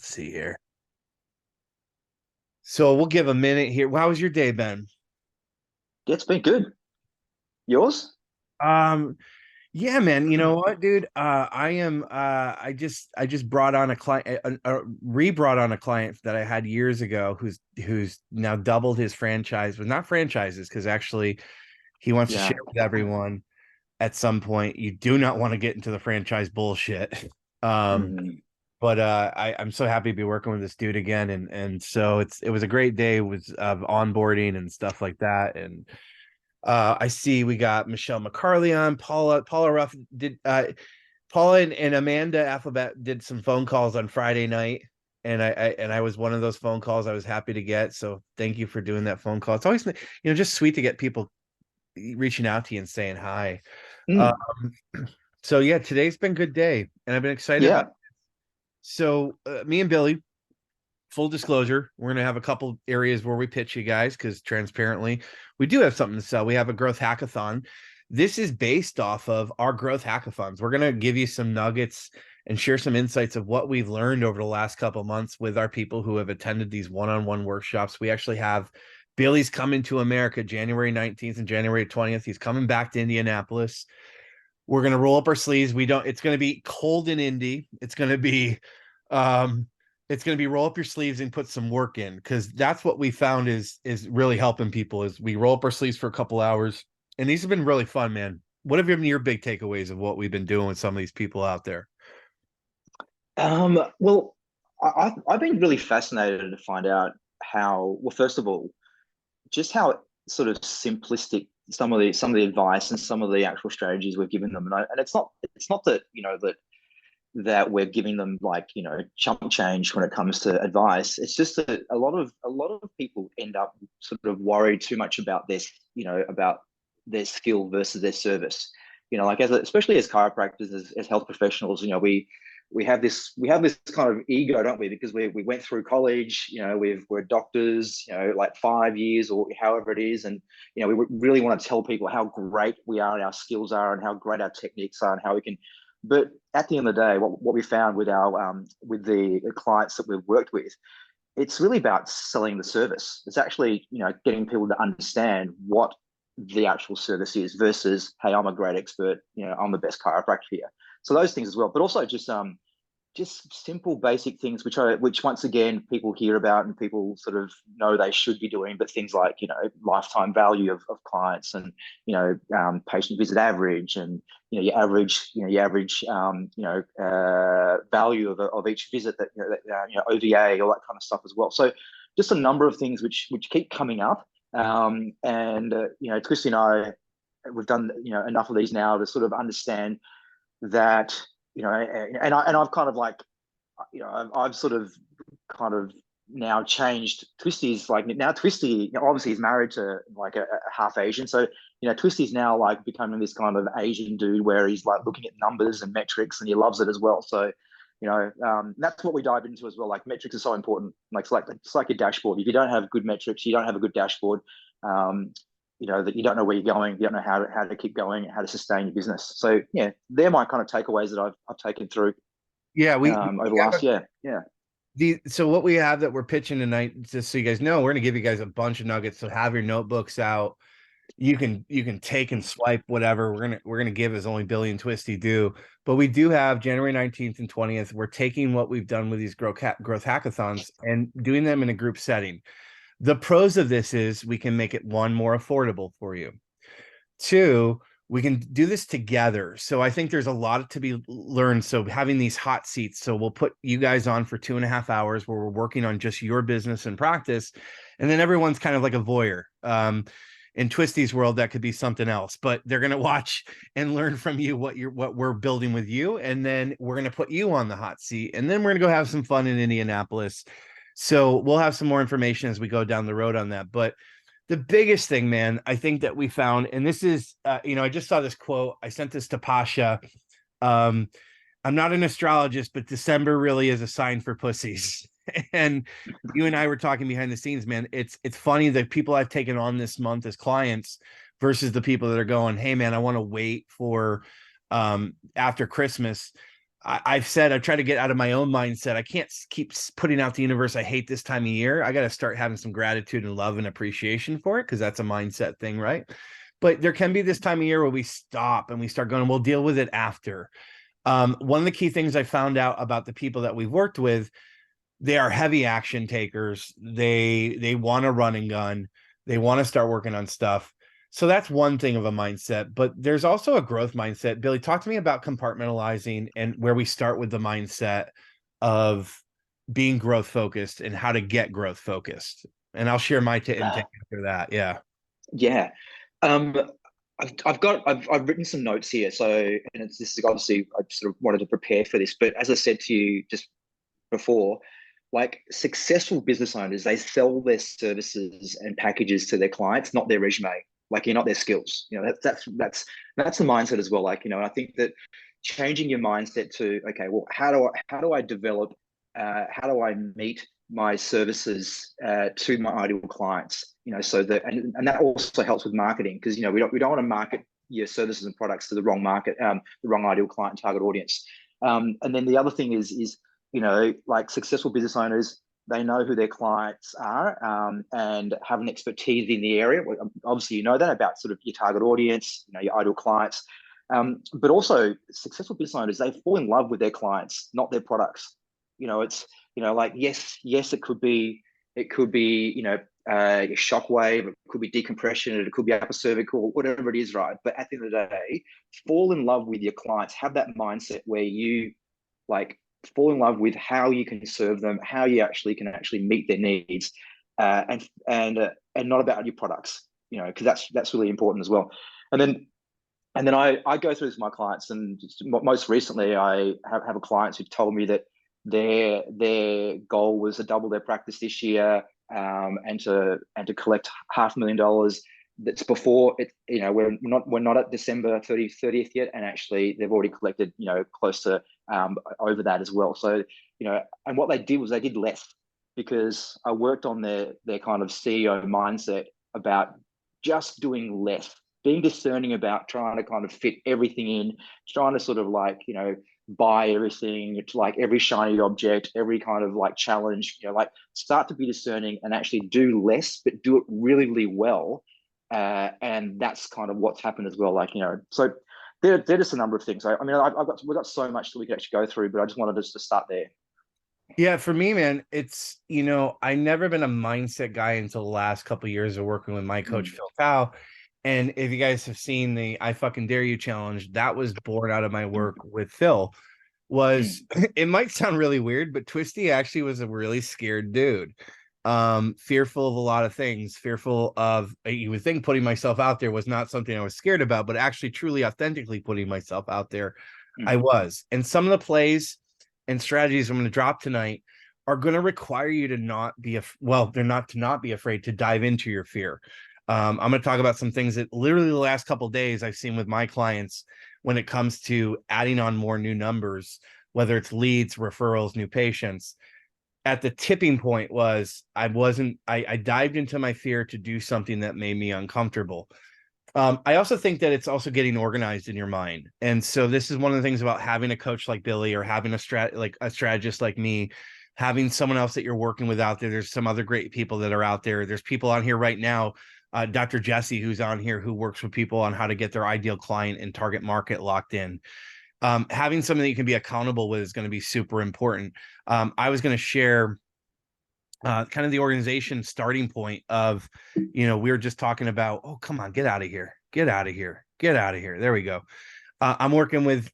see here. So we'll give a minute here. How was your day, Ben? Yeah, it's been good. Yours? Um, yeah, man. You know what, dude? I just brought on a client, re-brought on a client that I had years ago, who's now doubled his franchise, but not franchises, because actually he wants to share Yeah. with everyone at some point. You do not want to get into the franchise bullshit. Um, Mm. but I'm so happy to be working with this dude again, and so it was a great day with onboarding and stuff like that, and I see we got Michelle McCarley on. Paula Ruff did Paula and Amanda Alphabet did some phone calls on Friday night. And I was one of those phone calls I was happy to get. So thank you for doing that phone call. It's always just sweet to get people reaching out to you and saying hi. Um, Mm. so yeah, today's been a good day, and I've been excited about. Yeah. So me and Billy, full disclosure, we're going to have a couple areas where we pitch you guys because transparently, we do have something to sell. We have a growth hackathon. This is based off of our growth hackathons. We're going to give you some nuggets and share some insights of what we've learned over the last couple of months with our people who have attended these one-on-one workshops. We actually have Billy's coming to America January 19th and January 20th. He's coming back to Indianapolis. We're going to roll up our sleeves. It's going to be cold in Indy. Um, it's going to be roll up your sleeves and put some work in, because that's what we found is really helping people is we roll up our sleeves for a couple hours, and these have been really fun, man. What have been your big takeaways of what we've been doing with some of these people out there? Well, I've been really fascinated to find out how, well, first of all, just how sort of simplistic some of the advice and some of the actual strategies we've given them. And it's not that, that we're giving them like, chump change when it comes to advice. It's just that a lot of people end up sort of worried too much about about their skill versus their service. Like especially as chiropractors, as health professionals, we have this kind of ego, don't we? Because we went through college, we're doctors, like 5 years or however it is, and we really want to tell people how great we are and our skills are and how great our techniques are and how we can. But at the end of the day, what we found with our with the clients that we've worked with, it's really about selling the service. It's actually getting people to understand what the actual service is versus, hey, I'm a great expert, I'm the best chiropractor here. So those things as well, but also just simple basic things which once again people hear about and people sort of know they should be doing, but things like lifetime value of clients, and patient visit average, and your average value of each visit, that OVA, all that kind of stuff as well. So just a number of things which keep coming up, and Twisty and I, we've done enough of these now to sort of understand that, I've kind of like, I've sort of kind of now changed. Twisty's like, now Twisty, obviously he's married to like a half Asian, so Twisty's now like becoming this kind of Asian dude where he's like looking at numbers and metrics, and he loves it as well. So that's what we dive into as well. Like, metrics are so important. Like it's like a dashboard. If you don't have good metrics, you don't have a good dashboard. um, that you don't know where you're going, you don't know how to keep going, how to sustain your business. So yeah, they're my kind of takeaways that I've taken through Yeah, over we the have last year. Yeah. so what we have that we're pitching tonight, just so you guys know, we're going to give you guys a bunch of nuggets. So have your notebooks out. You can take and swipe whatever we're gonna give as only Billy and Twisty do. But we do have January 19th and 20th. We're taking what we've done with these growth hackathons and doing them in a group setting. The pros of this is we can make it, one, more affordable for you. Two, we can do this together. So I think there's a lot to be learned. So having these hot seats, so we'll put you guys on for 2.5 hours where we're working on just your business and practice, and then everyone's kind of like a voyeur. In Twisty's world, that could be something else, but they're going to watch and learn from you what we're building with you, and then we're going to put you on the hot seat, and then we're going to go have some fun in Indianapolis. So we'll have some more information as we go down the road on that. But the biggest thing, man, I think that we found, and this is, I just saw this quote. I sent this to Pasha. Um, I'm not an astrologist, but December really is a sign for pussies. And you and I were talking behind the scenes, man. It's funny that people I've taken on this month as clients versus the people that are going, hey, man, I want to wait for after Christmas. I've said I've tried to get out of my own mindset. I can't keep putting out the universe, I hate this time of year. I got to start having some gratitude and love and appreciation for it, because that's a mindset thing, right? But there can be this time of year where we stop and we start going, we'll deal with it after. One of the key things I found out about the people that we've worked with, they are heavy action takers. They want to run and gun. They want to start working on stuff. So that's one thing of a mindset, but there's also a growth mindset. Billy, talk to me about compartmentalizing and where we start with the mindset of being growth focused and how to get growth focused. And I'll share my intake after that. Yeah. Yeah. Um, I've written some notes here. So, and this is obviously, I sort of wanted to prepare for this, but as I said to you just before, like successful business owners, they sell their services and packages to their clients, not their resume. Like you're not their skills. You know, that's the mindset as well. Like, you know, I think that changing your mindset to, okay, well, how do I develop, how do I meet my services to my ideal clients? You know, so that and that also helps with marketing, because you know we don't want to market your services and products to the wrong market, the wrong ideal client target audience. And then the other thing is you know, like successful business owners, they know who their clients are, and have an expertise in the area. Obviously, you know that about sort of your target audience, you know, your ideal clients. But also, successful business owners, they fall in love with their clients, not their products. You know, it's, you know, like yes, it could be, you know, a shockwave, it could be decompression, it could be upper cervical, whatever it is, right? But at the end of the day, fall in love with your clients. Have that mindset where you like fall in love with how you can serve them, how you can actually meet their needs, and not about your products, you know, because that's really important as well. And then I go through this with my clients, and most recently I have a clients who've told me that their goal was to double their practice this year, and to collect $500,000. That's before it, you know, we're not at December 30th yet, and actually they've already collected, you know, close to over that as well. So, you know, and what they did was they did less, because I worked on their kind of CEO mindset about just doing less, being discerning about trying to kind of fit everything in, trying to sort of like, you know, buy everything. It's like every shiny object, every kind of like challenge, you know, like start to be discerning and actually do less, but do it really, really well. And that's kind of what's happened as well. Like, you know, so they're just a number of things. I mean, we've got so much that we could actually go through, but I just wanted us to start there. Yeah, for me, man, it's, you know, I never been a mindset guy until the last couple of years of working with my coach, Mm, Phil Tao. And if you guys have seen the I fucking dare you challenge, that was born out of my mm, work with Phil. Was mm, it might sound really weird, but Twisty actually was a really scared dude. Fearful of a lot of things, fearful of, you would think putting myself out there was not something I was scared about, but actually truly authentically putting myself out there, I mm, was. And some of the plays and strategies I'm going to drop tonight are going to require you to not be they're not to not be afraid to dive into your fear. I'm going to talk about some things that literally the last couple of days I've seen with my clients when it comes to adding on more new numbers, whether it's leads, referrals, new patients. At the tipping point was I dived into my fear to do something that made me uncomfortable. I also think that it's also getting organized in your mind. And so this is one of the things about having a coach like Billy, or having a strategist like me, having someone else that you're working with out there. There's some other great people that are out there. There's people on here right now, Dr. Jesse, who's on here, who works with people on how to get their ideal client and target market locked in. Having something that you can be accountable with is going to be super important. I was going to share kind of the organization starting point of, you know, we were just talking about, oh, come on, get out of here, get out of here, get out of here. There we go. I'm working with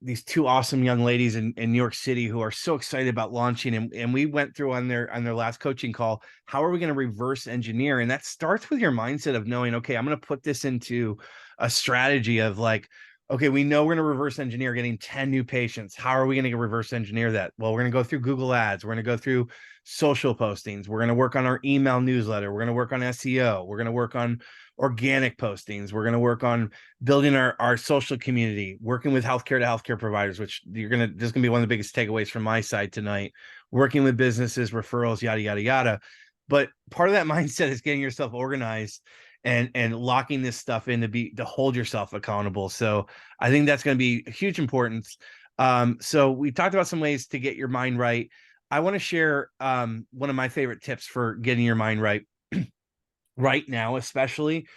these two awesome young ladies in New York City who are so excited about launching, and we went through on their last coaching call, how are we going to reverse engineer? And that starts with your mindset of knowing, okay, I'm going to put this into a strategy of like, okay, we know we're going to reverse engineer getting 10 new patients. How are we going to reverse engineer that? Well, we're going to go through Google Ads. We're going to go through social postings. We're going to work on our email newsletter. We're going to work on SEO. We're going to work on organic postings. We're going to work on building our social community, working with healthcare to healthcare providers, which this is going to be one of the biggest takeaways from my side tonight, working with businesses, referrals, yada, yada, yada. But part of that mindset is getting yourself organized. and locking this stuff in to hold yourself accountable. So I think that's going to be a huge importance. So we talked about some ways to get your mind right. I want to share one of my favorite tips for getting your mind right right now, especially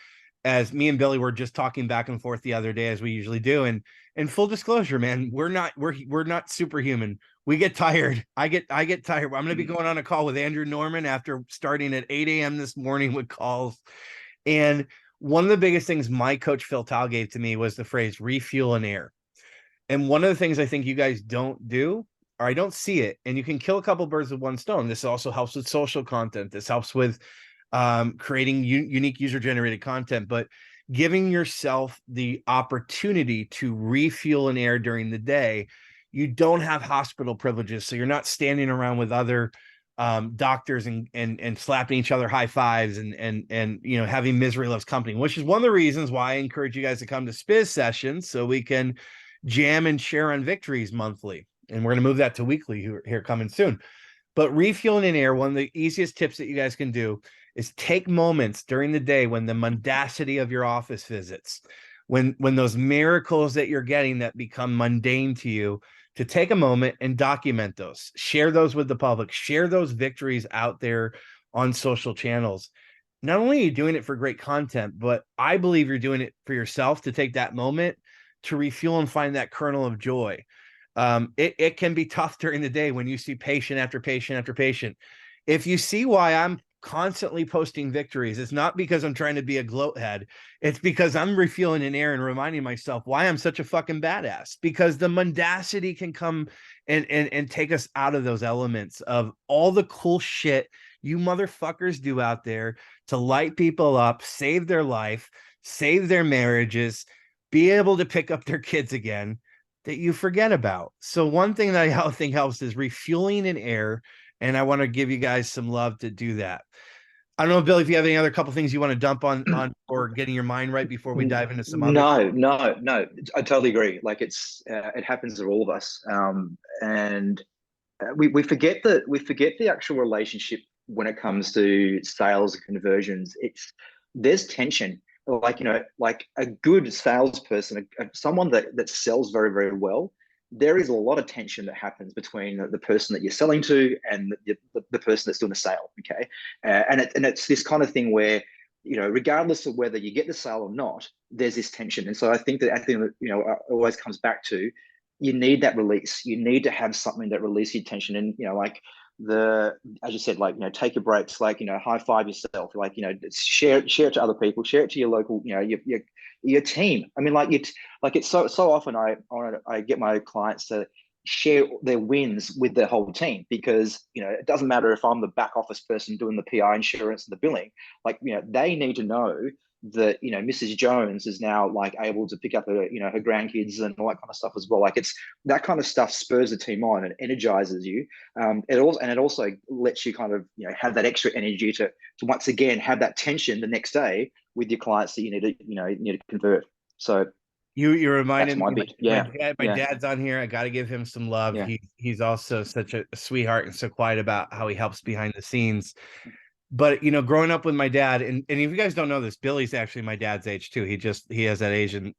as me and Billy were just talking back and forth the other day, as we usually do. And full disclosure, man, we're not superhuman. We get tired. I get tired. I'm going to be going on a call with Andrew Norman after starting at 8 a.m. this morning with calls. And one of the biggest things my coach Phil Tal gave to me was the phrase refuel and air. And one of the things I think you guys don't do, or I don't see it, and you can kill a couple birds with one stone. This also helps with social content. This helps with creating unique user-generated content, but giving yourself the opportunity to refuel and air during the day. You don't have hospital privileges, so you're not standing around with other doctors and slapping each other high fives and you know, having misery loves company, which is one of the reasons why I encourage you guys to come to Spiz sessions so we can jam and share on victories monthly. And we're going to move that to weekly here coming soon. But refueling and air, one of the easiest tips that you guys can do is take moments during the day when the mundacity of your office visits, when those miracles that you're getting that become mundane to you, to take a moment and document those, share those with the public, share those victories out there on social channels. Not only are you doing it for great content, but I believe you're doing it for yourself to take that moment to refuel and find that kernel of joy. It can be tough during the day when you see patient after patient after patient. If you see why I'm constantly posting victories, it's not because I'm trying to be a gloat head. It's because I'm refueling an air and reminding myself why I'm such a fucking badass, because the mundacity can come and take us out of those elements of all the cool shit you motherfuckers do out there to light people up, save their life, save their marriages, be able to pick up their kids again, that you forget about. So one thing that I think helps is refueling in air, and I want to give you guys some love to do that. I don't know, Billy, if you have any other couple things you want to dump on or getting your mind right before we dive into some other. No. I totally agree. Like it happens to all of us, and we forget the actual relationship when it comes to sales and conversions. There's tension. Like, you know, like a good salesperson, someone that sells very, very well, there is a lot of tension that happens between the person that you're selling to and the person that's doing the sale. Okay, and it's this kind of thing where, you know, regardless of whether you get the sale or not, there's this tension. And so I think that you know, always comes back to, you need that release. You need to have something that releases your tension. And, you know, like as you said, like, you know, take your breaks, like, you know, high five yourself, like, you know, share it to other people, share it to your local, you know, your team. I mean, like it's so often I get my clients to share their wins with their whole team, because, you know, it doesn't matter if I'm the back office person doing the PI insurance and the billing, like, you know, they need to know that, you know, Mrs. Jones is now like able to pick up her, you know, her grandkids and all that kind of stuff as well. Like, it's that kind of stuff spurs the team on and energizes you. It also lets you kind of, you know, have that extra energy to once again have that tension the next day with your clients that you need to convert. So You reminded my me, bit. Yeah. my dad's on here. I got to give him some love. Yeah. He's also such a sweetheart and so quiet about how he helps behind the scenes. But, you know, growing up with my dad, and if you guys don't know this, Billy's actually my dad's age too. He has that Asian.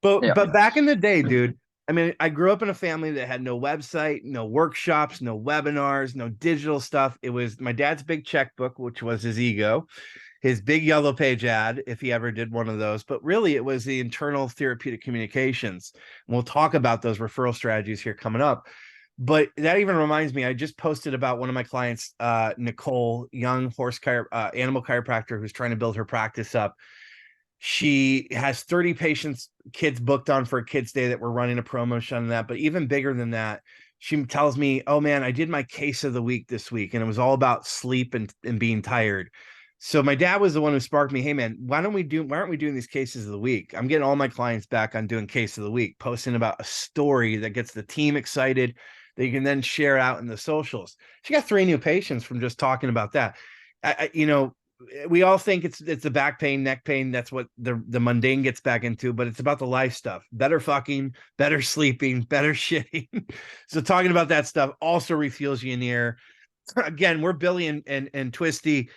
But back in the day, dude, I mean, I grew up in a family that had no website, no workshops, no webinars, no digital stuff. It was my dad's big checkbook, which was his ego, his big yellow page ad, if he ever did one of those. But really, it was the internal therapeutic communications. And we'll talk about those referral strategies here coming up. But that even reminds me, I just posted about one of my clients, Nicole, young animal chiropractor who's trying to build her practice up. She has 30 kids booked on for a kids day that we're running a promotion on that. But even bigger than that, she tells me, oh man, I did my case of the week this week, and it was all about sleep and being tired. So my dad was the one who sparked me. Hey man, why aren't we doing these cases of the week? I'm getting all my clients back on doing case of the week, posting about a story that gets the team excited that you can then share out in the socials. She got 3 new patients from just talking about that. You know, we all think it's the back pain, neck pain. That's what the mundane gets back into, but it's about the life stuff. Better fucking, better sleeping, better shitting. So talking about that stuff also refuels you in the air. Again, we're Billy and Twisty.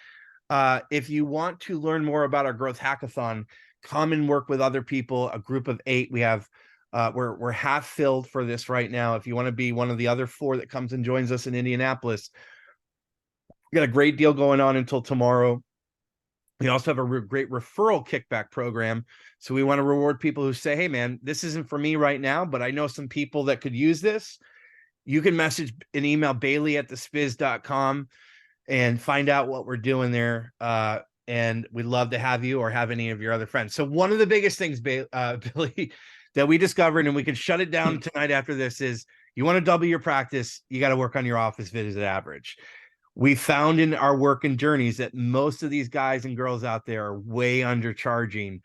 If you want to learn more about our growth hackathon, come and work with other people, a group of 8. We have we're half filled for this right now. If you want to be one of the other 4 that comes and joins us in Indianapolis, we got a great deal going on until tomorrow. We also have a great referral kickback program. So we want to reward people who say, hey, man, this isn't for me right now, but I know some people that could use this. You can message an email bailey@thespiz.com and find out what we're doing there. And we'd love to have you or have any of your other friends. So one of the biggest things, Billy, that we discovered, and we can shut it down tonight after this, is you want to double your practice, you got to work on your office visit average. We found in our work and journeys that most of these guys and girls out there are way undercharging.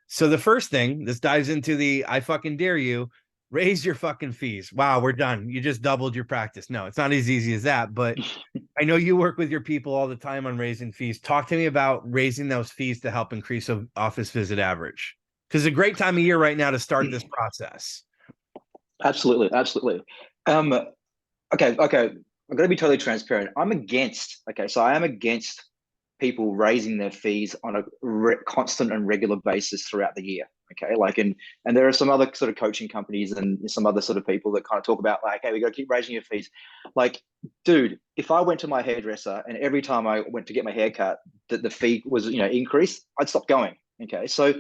So the first thing, this dives into the I fucking dare you, raise your fucking fees. Wow, we're done. You just doubled your practice. No, it's not as easy as that, but I know you work with your people all the time on raising fees. Talk to me about raising those fees to help increase office visit average. Because it's a great time of year right now to start this process. Absolutely, absolutely. Okay. I'm going to be totally transparent. I'm against. Okay, so I am against people raising their fees on a constant and regular basis throughout the year. Okay, like and there are some other sort of coaching companies and some other sort of people that kind of talk about like, hey, we got to keep raising your fees. Like, dude, if I went to my hairdresser and every time I went to get my hair cut, that the fee was increased, I'd stop going. Okay, so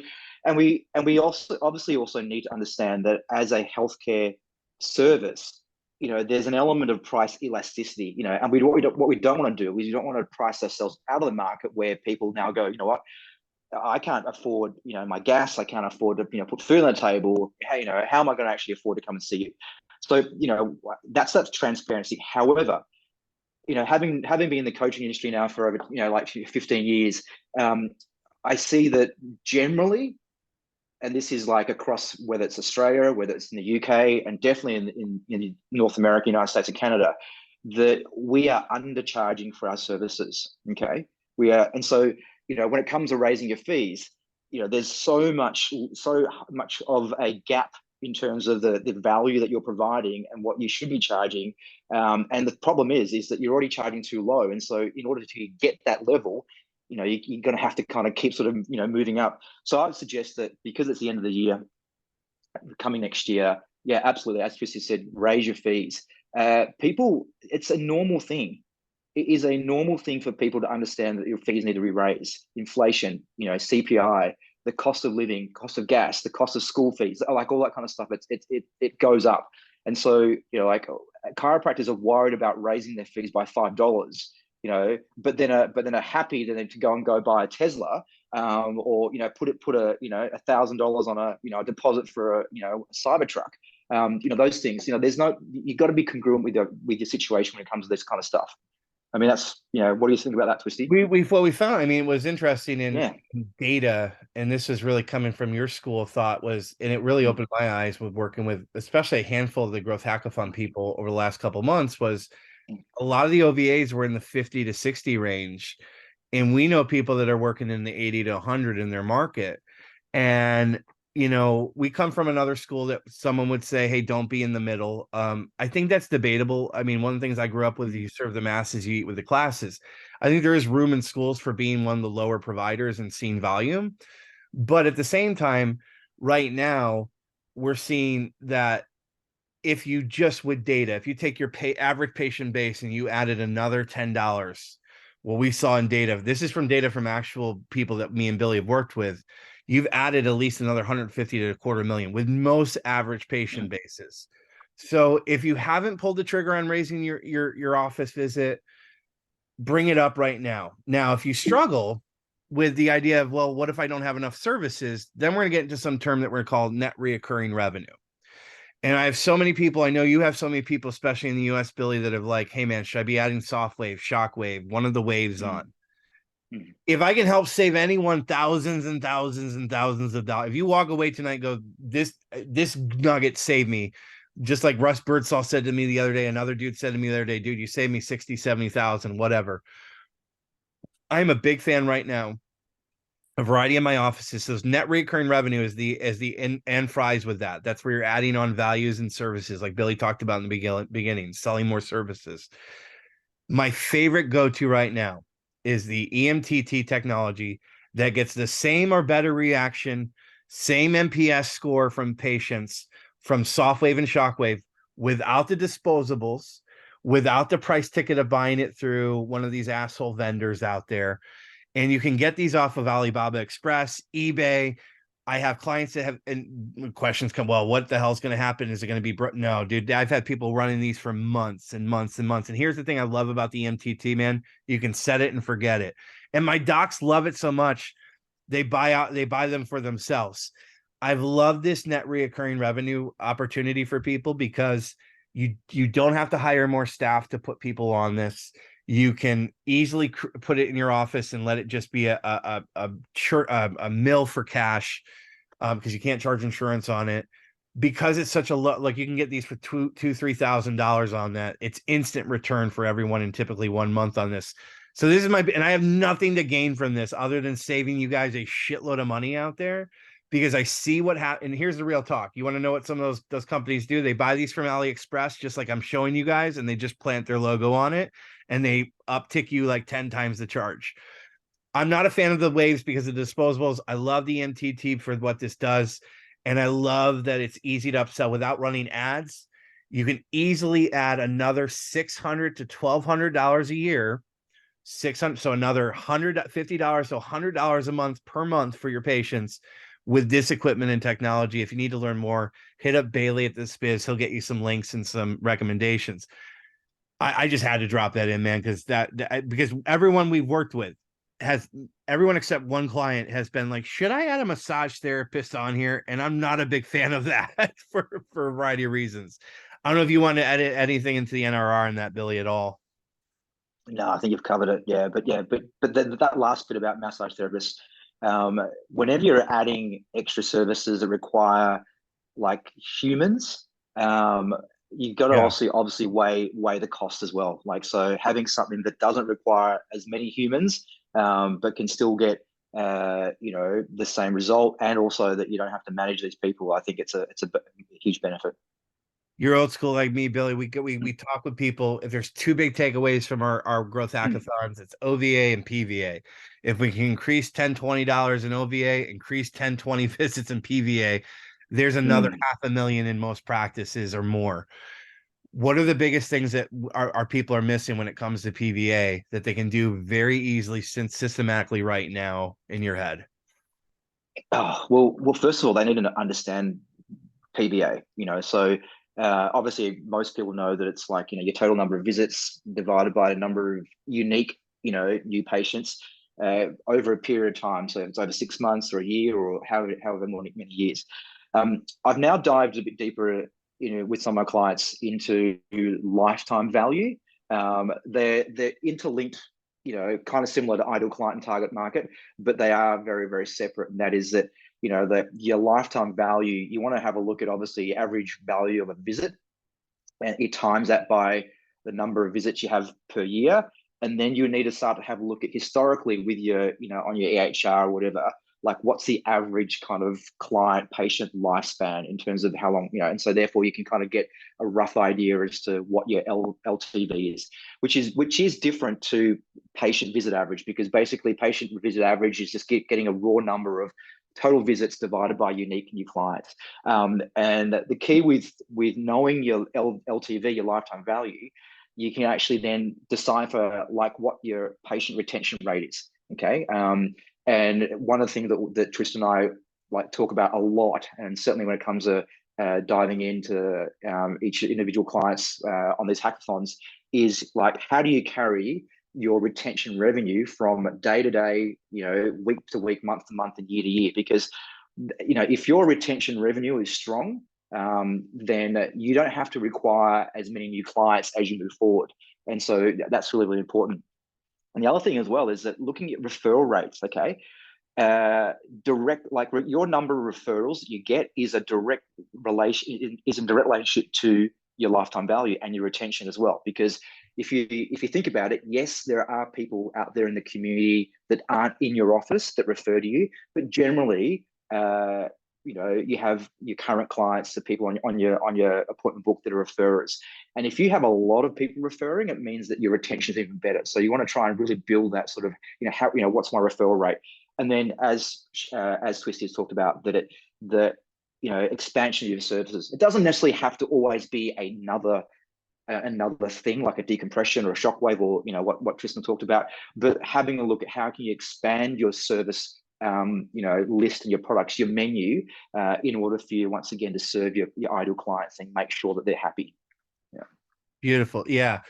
and we also obviously also need to understand that as a healthcare service, there's an element of price elasticity, and what we don't want to do is we don't want to price ourselves out of the market where people now go, you know what, I can't afford, my gas, I can't afford to, put food on the table. Hey, how am I going to actually afford to come and see you? So, that's transparency. However, having been in the coaching industry now for over, like 15 years, I see that generally, and this is like across whether it's Australia, whether it's in the UK, and definitely in North America, United States, and Canada, that we are undercharging for our services. Okay, we are, and so when it comes to raising your fees, there's so much of a gap in terms of the value that you're providing and what you should be charging. And the problem is that you're already charging too low, and so in order to get that level, you're going to have to kind of keep sort of moving up. So I would suggest that because it's the end of the year, coming next year, yeah, absolutely, as Twisty said, raise your fees. People, it's a normal thing. It is a normal thing for people to understand that your fees need to be raised. Inflation, CPI, the cost of living, cost of gas, the cost of school fees, like all that kind of stuff. It goes up, and so like chiropractors are worried about raising their fees by $5. But then are happy to go buy a Tesla, or put a $1,000 on a deposit for a Cybertruck. Those things. There's no, you've got to be congruent with your situation when it comes to this kind of stuff. I mean, that's what do you think about that, Twisty? What we found, I mean, it was interesting in data, and this is really coming from your school of thought, was, and it really opened my eyes with working with especially a handful of the growth hackathon people over the last couple of months, was a lot of the OVAs were in the 50 to 60 range. And we know people that are working in the 80 to 100 in their market. And, we come from another school that someone would say, hey, don't be in the middle. I think that's debatable. I mean, one of the things I grew up with, you serve the masses, you eat with the classes. I think there is room in schools for being one of the lower providers and seeing volume. But at the same time, right now, we're seeing that if you just with data, if you take your average patient base and you added another $10, what we saw in data, this is from data from actual people that me and Billy have worked with, you've added at least another 150 to $250,000 with most average patient bases. So if you haven't pulled the trigger on raising your office visit, bring it up right now. Now, if you struggle with the idea of, well, what if I don't have enough services? Then we're going to get into some term that we're called net reoccurring revenue. And I have so many people, I know you have so many people, especially in the US, Billy, that have like, hey man, should I be adding soft wave, shock wave, one of the waves on? If I can help save anyone thousands and thousands and thousands of dollars, if you walk away tonight and go, this nugget saved me, just like Russ Birdsall said to me the other day, another dude said to me the other day, dude, you saved me 60, 70,000, whatever. I'm a big fan right now. A variety of my offices. So net recurring revenue is the end fries with that. That's where you're adding on values and services, like Billy talked about in the beginning, selling more services. My favorite go-to right now is the EMTT technology that gets the same or better reaction, same MPS score from patients from Softwave and Shockwave without the disposables, without the price ticket of buying it through one of these asshole vendors out there. And you can get these off of Alibaba Express, eBay. I have clients that have, and questions come, well, what the hell is going to happen? Is it going to be, no, dude, I've had people running these for months and months and months. And here's the thing I love about the MTT, man. You can set it and forget it. And my docs love it so much. They buy them for themselves. I've loved this net reoccurring revenue opportunity for people because you don't have to hire more staff to put people on this. You can easily put it in your office and let it just be a mill for cash, because you can't charge insurance on it, because it's such a low, like you can get these for $2,000-$3,000 on that. It's instant return for everyone in typically 1 month on this. So this is and I have nothing to gain from this other than saving you guys a shitload of money out there, because I see what happened. And here's the real talk. You want to know what some of those companies do? They buy these from AliExpress, just like I'm showing you guys, and they just plant their logo on it, and they uptick you like 10 times the charge. I'm not a fan of the waves because of the disposables. I love the MTT for what this does. And I love that it's easy to upsell without running ads. You can easily add another $600 to $1,200 a year. 600, so another $150, so $100 a month per month for your patients with this equipment and technology. If you need to learn more, hit up Bailey at this biz. He'll get you some links and some recommendations. I just had to drop that in, man, because because everyone we've worked with everyone except one client has been like, should I add a massage therapist on here? And I'm not a big fan of that for a variety of reasons. I don't know if you want to edit anything into the NRR in that, Billy, at all. No, I think you've covered it. But that last bit about massage therapists, whenever you're adding extra services that require like humans, you've got to also obviously weigh the cost as well. Like, so having something that doesn't require as many humans, but can still get the same result, and also that you don't have to manage these people, I think it's a huge benefit. You're old school like me, Billy. We talk with people. If there's two big takeaways from our growth hackathons, it's OVA and PVA. If we can increase $10-$20 in OVA, increase 10-20 visits in PVA, there's another $500,000 in most practices or more. What are the biggest things that our people are missing when it comes to PVA that they can do very easily, systematically right now in your head? Oh, well, first of all, they need to understand PVA. So obviously most people know that it's like your total number of visits divided by the number of unique new patients over a period of time. So it's over 6 months or a year or however many years. I've now dived a bit deeper with some of my clients into lifetime value. They're interlinked, kind of similar to ideal client and target market, but they are very, very separate. And that is that, that your lifetime value, you want to have a look at obviously average value of a visit, and it times that by the number of visits you have per year. And then you need to start to have a look at historically with your, on your EHR or whatever, like what's the average kind of client patient lifespan in terms of how long, and so therefore you can kind of get a rough idea as to what your LTV is, which is different to patient visit average, because basically patient visit average is just getting a raw number of total visits divided by unique new clients. And the key with knowing your LTV, your lifetime value, you can actually then decipher like what your patient retention rate is. Okay. And one of the things that Tristan and I like talk about a lot, and certainly when it comes to diving into each individual clients on these hackathons, is like, how do you carry your retention revenue from day to day, week to week, month to month, and year to year? Because if your retention revenue is strong, then you don't have to require as many new clients as you move forward. And so that's really, really important. And the other thing as well is that looking at referral rates, okay, your number of referrals you get is in direct relationship to your lifetime value and your retention as well. Because if you think about it, yes, there are people out there in the community that aren't in your office that refer to you, but generally you have your current clients, the people on your appointment book that are referrers. And if you have a lot of people referring, it means that your retention is even better. So you want to try and really build that sort of, what's my referral rate? And then as Twisty has talked about, the expansion of your services. It doesn't necessarily have to always be another thing like a decompression or a shockwave, or what Tristan talked about, but having a look at how can you expand your service list and your products, your menu, in order for you once again to serve your ideal clients and make sure that they're happy. Yeah. Beautiful. Yeah.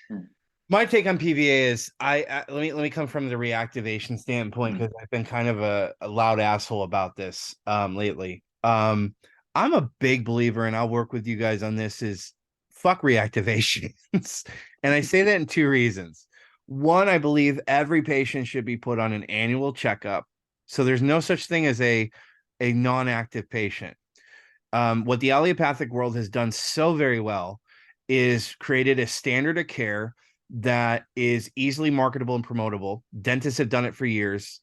Mm. My take on PVA is let me come from the reactivation standpoint, because I've been kind of a loud asshole about this lately. I'm a big believer, and I'll work with you guys on this, is fuck reactivations. And I say that in two reasons. One, I believe every patient should be put on an annual checkup. So there's no such thing as a non-active patient. What the allopathic world has done so very well is created a standard of care that is easily marketable and promotable. Dentists have done it for years.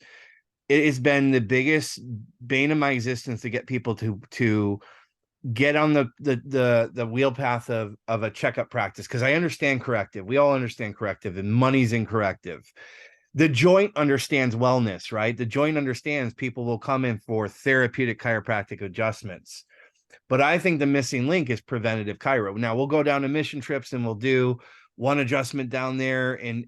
It has been the biggest bane of my existence to get people to get on the wheel path of a checkup practice, because I understand corrective. We all understand corrective, and money's in corrective. The joint understands wellness, right? The joint understands people will come in for therapeutic chiropractic adjustments. But I think the missing link is preventative chiro. Now we'll go down to mission trips and we'll do one adjustment down there. And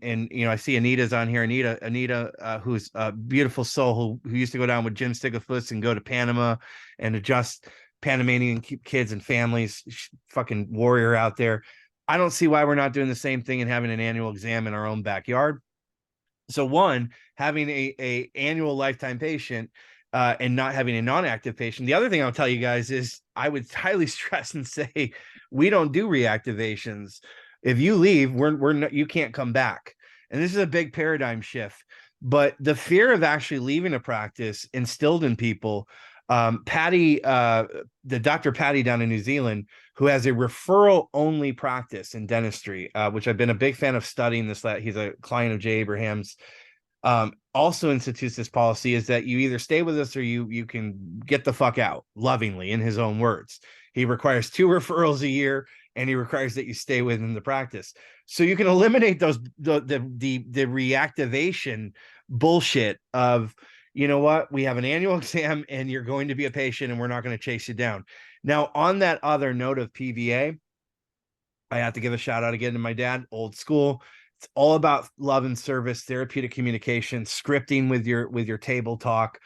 I see Anita's on here. Anita, who's a beautiful soul who used to go down with Jim Stigafus and go to Panama and adjust Panamanian kids and families. Fucking warrior out there. I don't see why we're not doing the same thing and having an annual exam in our own backyard. So one, having a annual lifetime patient and not having a non-active patient. The other thing I'll tell you guys is I would highly stress and say we don't do reactivations. If you leave, you can't come back. And this is a big paradigm shift. But the fear of actually leaving a practice instilled in people. Patty, the Dr. Patty down in New Zealand, who has a referral only practice in dentistry, which I've been a big fan of studying this. He's a client of Jay Abraham's. Also institutes this policy is that you either stay with us or you can get the fuck out, lovingly, in his own words. He requires 2 referrals a year, and he requires that you stay within the practice. So you can eliminate the reactivation bullshit of, you know what, we have an annual exam and you're going to be a patient and we're not going to chase you down. Now, on that other note of PVA, I have to give a shout out again to my dad, old school. It's all about love and service, therapeutic communication, scripting with your table talk.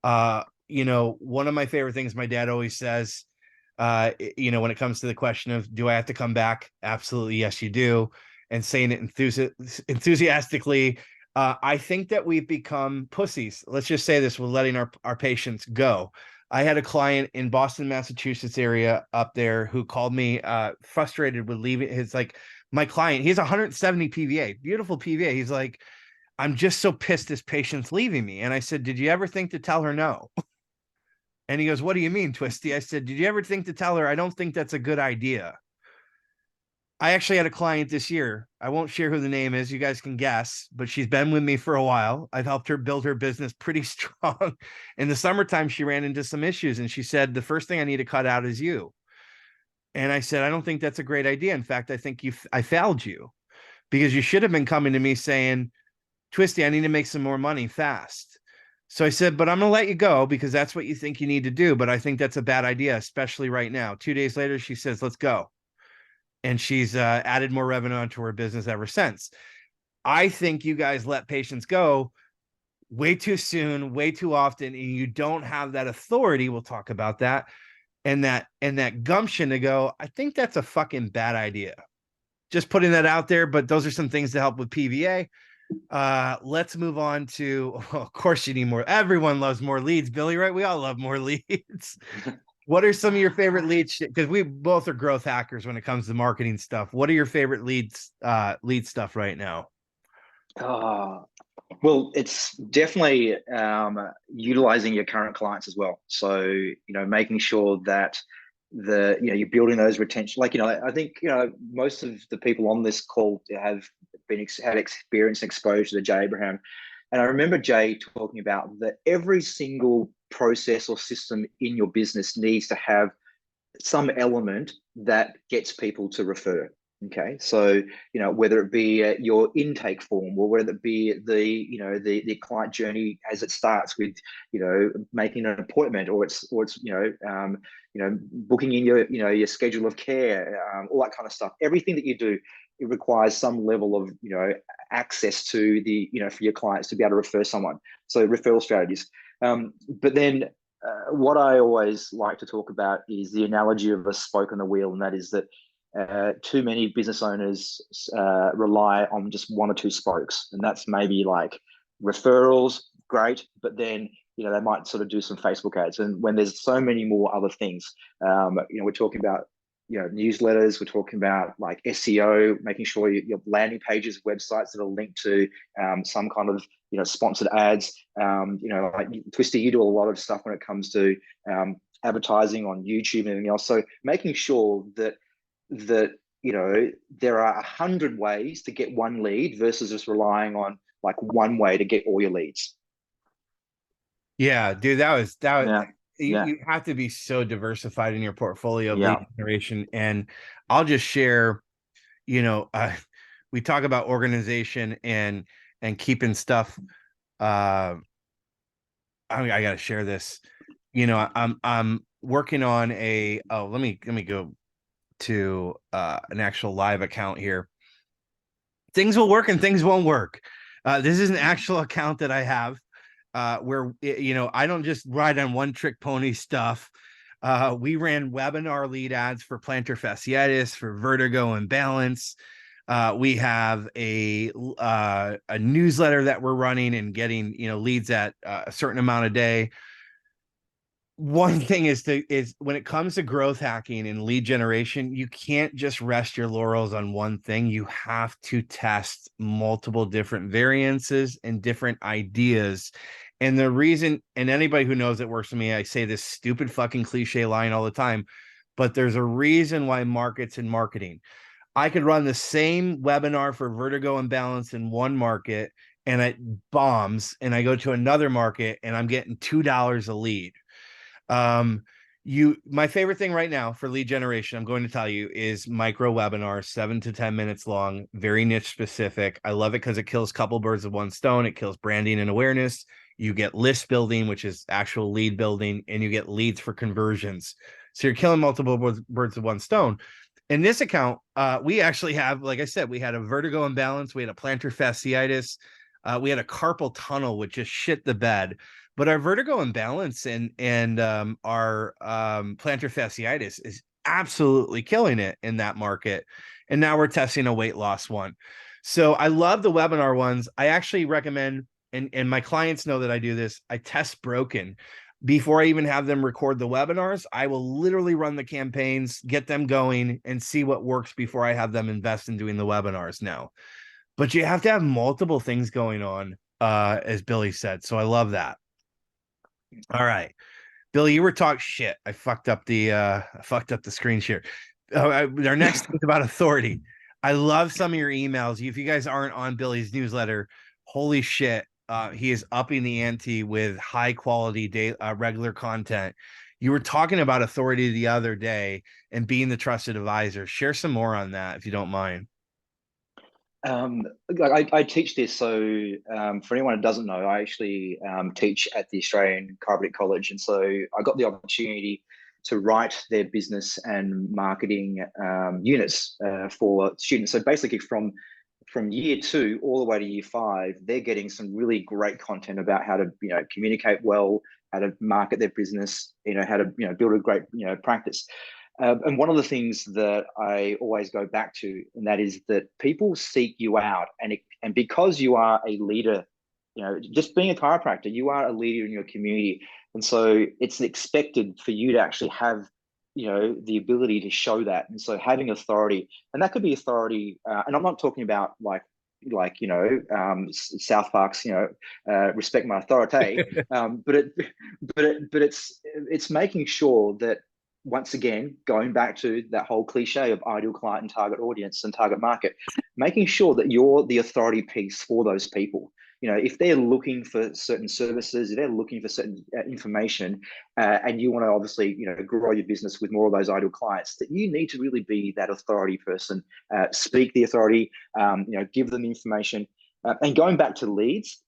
One of my favorite things my dad always says, when it comes to the question of, do I have to come back? Absolutely, yes, you do. And saying it enthusiastically. I think that we've become pussies. Let's just say this, we're letting our patients go. I had a client in Boston, Massachusetts area up there who called me frustrated with leaving. His my client, he's 170 PVA, beautiful PVA. He's like, I'm just so pissed this patient's leaving me. And I said, did you ever think to tell her no? And he goes, what do you mean, Twisty? I said, did you ever think to tell her, I don't think that's a good idea? I actually had a client this year. I won't share who the name is. You guys can guess, but she's been with me for a while. I've helped her build her business pretty strong. In the summertime, she ran into some issues and she said, the first thing I need to cut out is you. And I said, I don't think that's a great idea. In fact, I think I failed you, because you should have been coming to me saying, Twisty, I need to make some more money fast. So I said, but I'm going to let you go because that's what you think you need to do. But I think that's a bad idea, especially right now. 2 days later, she says, let's go. And she's added more revenue onto her business ever since. I think you guys let patients go way too soon, way too often, and you don't have that authority. We'll talk about that. And that gumption to go, I think that's a fucking bad idea. Just putting that out there, but those are some things to help with PVA. Let's move on to, of course you need more. Everyone loves more leads, Billy, right? We all love more leads. What are some of your favorite leads? Because we both are growth hackers when it comes to marketing stuff. What are your favorite leads, lead stuff right now? Well, it's definitely utilizing your current clients as well. So, making sure that you're building those retention. I think, most of the people on this call have had experience and exposure to Jay Abraham. And I remember Jay talking about that every single process or system in your business needs to have some element that gets people to refer. Okay, so whether it be your intake form, or whether it be the client journey as it starts with making an appointment, or it's booking in your schedule of care, all that kind of stuff. Everything that you do, it requires some level of access to for your clients to be able to refer someone. So referral strategies. But then what I always like to talk about is the analogy of a spoke on the wheel, and that is that too many business owners rely on just one or two spokes, and that's maybe like referrals, great, but then they might sort of do some Facebook ads, and when there's so many more other things, we're talking about newsletters, we're talking about like SEO, making sure your landing pages, websites that are linked to some kind of sponsored ads. Like Twisty, you do a lot of stuff when it comes to advertising on YouTube and everything else. So making sure that there are 100 ways to get one lead versus just relying on like one way to get all your leads. Yeah, dude, that was Yeah. you have to be so diversified in your portfolio of Yeah. lead generation. And I'll just share, we talk about organization and keeping stuff. I gotta share this. I'm working on let me go to an actual live account here. Things will work and things won't work. This is an actual account that I have where I don't just ride on one trick pony stuff. We ran webinar lead ads for plantar fasciitis, for vertigo and balance. We have a newsletter that we're running and getting leads at a certain amount a day. One thing is when it comes to growth hacking and lead generation, you can't just rest your laurels on one thing. You have to test multiple different variances and different ideas. And the reason, and anybody who knows it works for me, I say this stupid fucking cliche line all the time, but there's a reason why markets and marketing. I could run the same webinar for vertigo and balance in one market and it bombs, and I go to another market and I'm getting $2 a lead. My favorite thing right now for lead generation, I'm going to tell you, is micro webinars, 7 to 10 minutes long, very niche specific. I love it because it kills a couple birds with one stone. It kills branding and awareness. You get list building, which is actual lead building, and you get leads for conversions. So you're killing multiple birds with one stone. In this account, we actually have, like I said, we had a vertigo imbalance, we had a plantar fasciitis, we had a carpal tunnel, which just shit the bed. But our vertigo imbalance and our plantar fasciitis is absolutely killing it in that market. And now we're testing a weight loss one. So I love the webinar ones. I actually recommend, and my clients know that I do this, I test broken. Before I even have them record the webinars, I will literally run the campaigns, get them going, and see what works before I have them invest in doing the webinars now. But you have to have multiple things going on, as Billy said. So I love that. All right, Billy, you were talking shit. I fucked up the screen share. Our next thing is about authority. I love some of your emails. If you guys aren't on Billy's newsletter, holy shit, he is upping the ante with high quality regular content. You were talking about authority the other day and being the trusted advisor. Share some more on that if you don't mind. I teach this, so for anyone who doesn't know, I actually teach at the Australian Chiropractic College, and so I got the opportunity to write their business and marketing units for students. So basically, from year 2 all the way to year 5, they're getting some really great content about how to communicate well, how to market their business, how to build a great practice. And one of the things that I always go back to, and that is that people seek you out, and because you are a leader, just being a chiropractor, you are a leader in your community, and so it's expected for you to actually have, the ability to show that. And so having authority, and that could be authority, and I'm not talking about like South Park's respect my authority, but it's making sure that, once again, going back to that whole cliche of ideal client and target audience and target market, making sure that you're the authority piece for those people. if they're looking for certain services, if they're looking for certain information, and you want to obviously, grow your business with more of those ideal clients, that you need to really be that authority person, speak the authority, give them information. And going back to leads,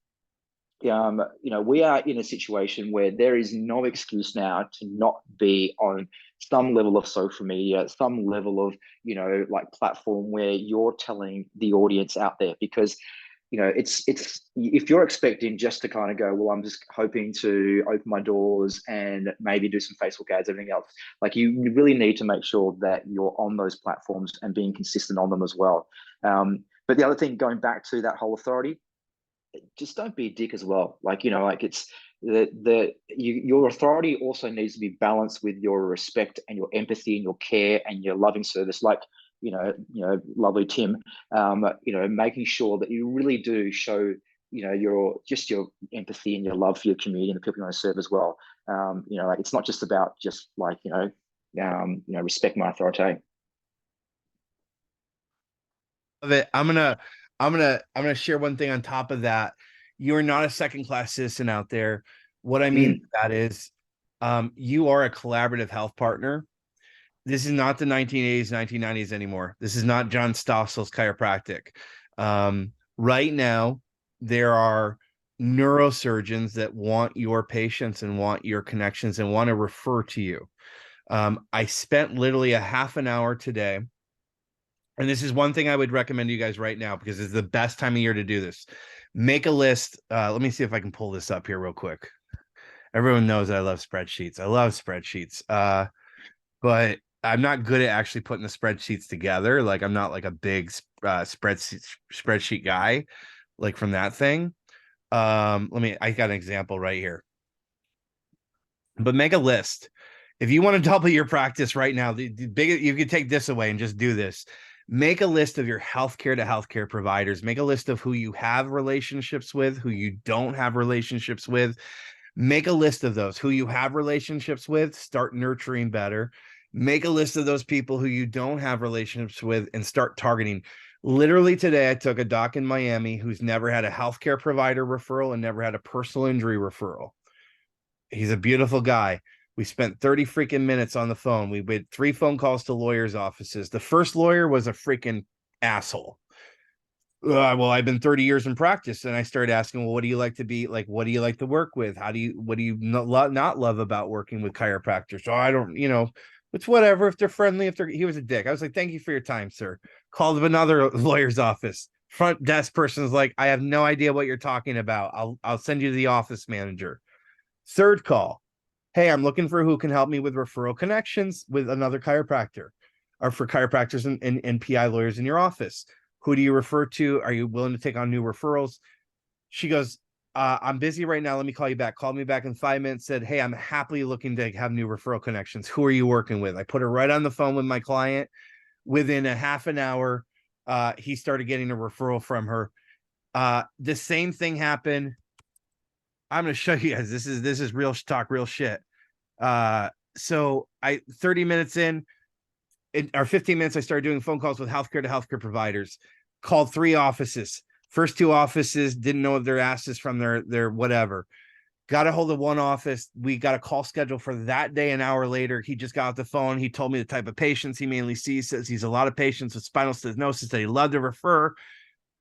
we are in a situation where there is no excuse now to not be on some level of social media, some level of, like platform where you're telling the audience out there, because it's if you're expecting just to kind of go, well, I'm just hoping to open my doors and maybe do some Facebook ads, everything else. Like, you really need to make sure that you're on those platforms and being consistent on them as well. But the other thing, going back to that whole authority, just don't be a dick as well. Like it's your authority also needs to be balanced with your respect and your empathy and your care and your loving service. Like, lovely Tim, making sure that you really do show, your empathy and your love for your community and the people you want to serve as well. Like, it's not just about just like, respect my authority. Of it. I'm gonna share one thing on top of that. You are not a second class citizen out there. What I mean Mm. by that is, you are a collaborative health partner. This is not the 1980s, 1990s anymore. This is not John Stossel's chiropractic. Right now, there are neurosurgeons that want your patients and want your connections and want to refer to you. I spent literally a half an hour today, and this is one thing I would recommend to you guys right now because it's the best time of year to do this. Make a list. Let me see if I can pull this up here real quick. Everyone knows I love spreadsheets. I love spreadsheets. But I'm not good at actually putting the spreadsheets together. Like, I'm not like a big spreadsheet guy, like from that thing. I got an example right here. But make a list. If you want to double your practice right now, the big you could take this away and just do this. Make a list of your healthcare to healthcare providers. Make a list of who you have relationships with, who you don't have relationships with. Make a list of those who you have relationships with, start nurturing better. Make a list of those people who you don't have relationships with and start targeting. Literally today, I took a doc in Miami who's never had a healthcare provider referral and never had a personal injury referral. He's a beautiful guy. We spent 30 freaking minutes on the phone. We made 3 phone calls to lawyers' offices. The first lawyer was a freaking asshole. Well, I've been 30 years in practice, and I started asking, well, what do you like to be like? What do you like to work with? What do you not love about working with chiropractors? So I don't, it's whatever. If they're friendly, he was a dick. I was like, thank you for your time, sir. Called another lawyer's office. Front desk person is like, I have no idea what you're talking about. I'll send you to the office manager. Third call. Hey, I'm looking for who can help me with referral connections with another chiropractor or for chiropractors and PI lawyers in your office. Who do you refer to? Are you willing to take on new referrals? She goes, I'm busy right now. Let me call you back. Called me back in 5 minutes, said, hey, I'm happily looking to have new referral connections. Who are you working with? I put her right on the phone with my client. Within a half an hour, he started getting a referral from her. The same thing happened. I'm going to show you guys. This is real talk, real shit. So 30 minutes in, or 15 minutes, I started doing phone calls with healthcare to healthcare providers. Called 3 offices. First 2 offices didn't know their asses from their whatever. Got a hold of one office. We got a call scheduled for that day. An hour later, he just got off the phone. He told me the type of patients he mainly sees. Says he's a lot of patients with spinal stenosis that he loved to refer.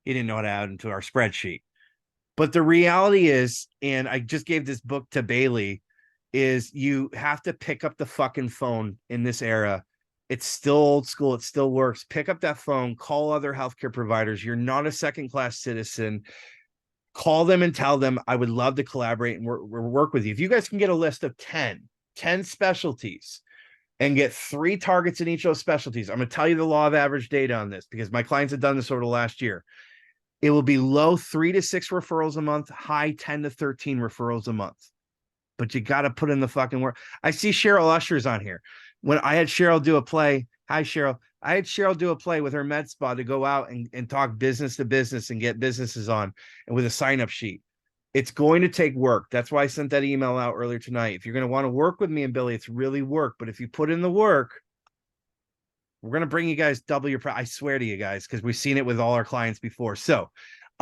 He didn't know how to add into our spreadsheet. But the reality is, and I just gave this book to Bailey, is you have to pick up the fucking phone in this era. It's still old school. It still works. Pick up that phone, call other healthcare providers. You're not a second-class citizen. Call them and tell them, I would love to collaborate and work with you. If you guys can get a list of 10 specialties and get 3 targets in each of those specialties, I'm going to tell you the law of average data on this because my clients have done this over the last year. It will be low 3 to 6 referrals a month, high 10 to 13 referrals a month. But you got to put in the fucking work. I see Cheryl Usher's on here. When I had Cheryl do a play, hi Cheryl, I had Cheryl do a play with her med spa to go out and talk business to business and get businesses on and with a sign-up sheet. It's going to take work. That's why I sent that email out earlier tonight. If you're going to want to work with me and Billy, it's really work. But if you put in the work, we're going to bring you guys double your price. I swear to you guys, because we've seen it with all our clients before. So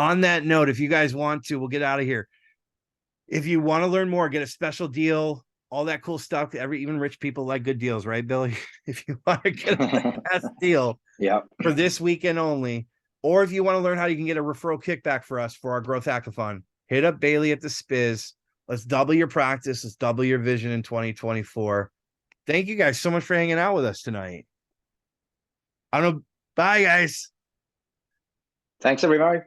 On that note, if you guys want to, we'll get out of here. If you want to learn more, get a special deal, all that cool stuff. Even rich people like good deals, right, Billy? If you want to get a best deal Yeah. for this weekend only, or if you want to learn how you can get a referral kickback for us for our growth hackathon, hit up Bailey at the Spiz. Let's double your practice. Let's double your vision in 2024. Thank you guys so much for hanging out with us tonight. I don't know. Bye, guys. Thanks, everybody.